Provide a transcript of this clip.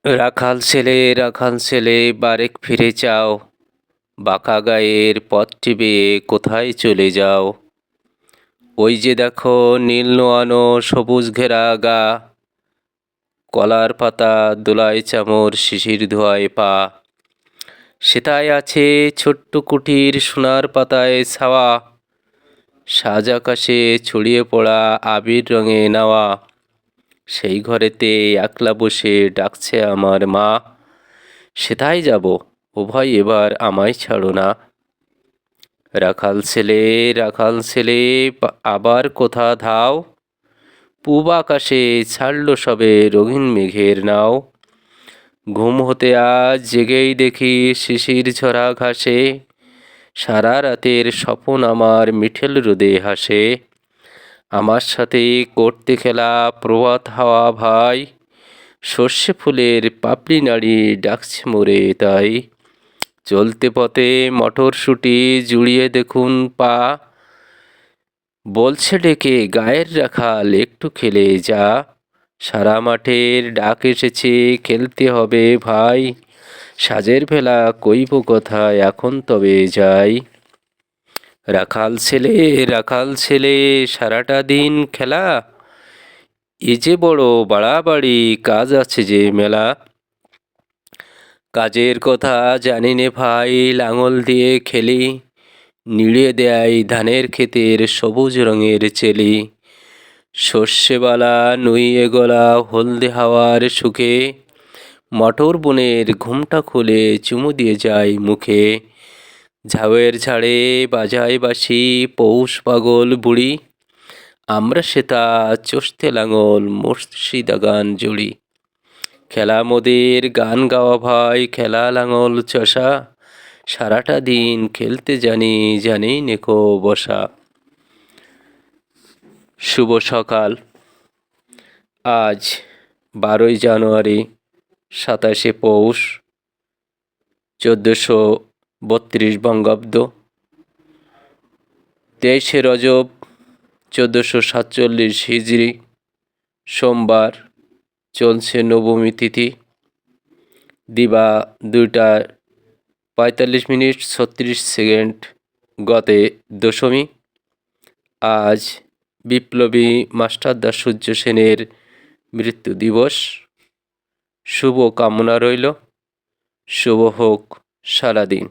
রাখাল ছেলে বারেক ফিরে চাও, বাঁকা গায়ের পথটি বেয়ে কোথায় চলে যাও? ওই যে দেখো নীল নোয়ানো সবুজ ঘেরা গা, কলার পাতা দোলায় চামর শিশির ধোয়ায় পা। সেটাই আছে ছোট্ট কুটির সোনার পাতায় ছাওয়া, সাজ আকাশে ছড়িয়ে পড়া আবির রঙে নাওয়া। সেই ঘরেতে একলা বসে ডাকছে আমার মা, সেটাই যাব ও ভাই এবার আমায় ছাড়ো না। রাখাল ছেলে আবার কোথা ধাও, পূব আকাশে ছাড়লো সবে রঙিন মেঘের নাও। ঘুম হতে আজ জেগেই দেখি শিশির ঝরা ঘাসে, সারা রাতের স্বপন আমার মিঠেল রোদে হাসে। আমার সাথে করতে খেলা প্রভাত হাওয়া ভাই, সর্ষে ফুলের পাপড়ি নাড়ি ডাকছে মোরে তাই। চলতে পথে মটরশুঁটি জুড়িয়ে দেখুন পা, বলছে ডেকে গায়ের রাখাল একটু খেলে যা। সারা মাঠের ডাক এসেছে খেলতে হবে ভাই, সাজের ভেলা কইব কথায় এখন তবে যাই। রাখাল ছেলে সারাটা দিন খেলা, এ যে বড় বাড়াবাড়ি কাজ আছে যে মেলা। কাজের কথা জানি নে ভাই, লাঙল দিয়ে খেলি, নিড়ে দেয় ধানের ক্ষেতের সবুজ রঙের চেলি। সর্ষেবালা নুইয়ে গলা হলদে হাওয়ার সুখে, মটর বনের ঘুমটা খুলে চুমু দিয়ে যায় মুখে। ঝাউয়ের ঝাড়ে বাজায় বাঁশি পৌষ পাগল বুড়ি, আমরা সেটা চষতে লাঙল মুর্শিদা গান জুড়ি। খেলা মোদের গান গাওয়া ভাই খেলা লাঙল চষা, সারাটা দিন খেলতে জানি নেকো বসা। শুভ সকাল। আজ 12ই জানুয়ারি 27শে পৌষ 1432 বঙ্গাব্দ, 23শে রজব 1447 হিজরি, সোমবার, চলছে নবমী তিথি, দিবা 2টা 45 মিনিট 36 সেকেন্ড, গতে দশমী। আজ বিপ্লবী মাস্টারদা সূর্য সেনের মৃত্যু দিবস। শুভ কামনা রইল, শুভ হোক সারাদিন।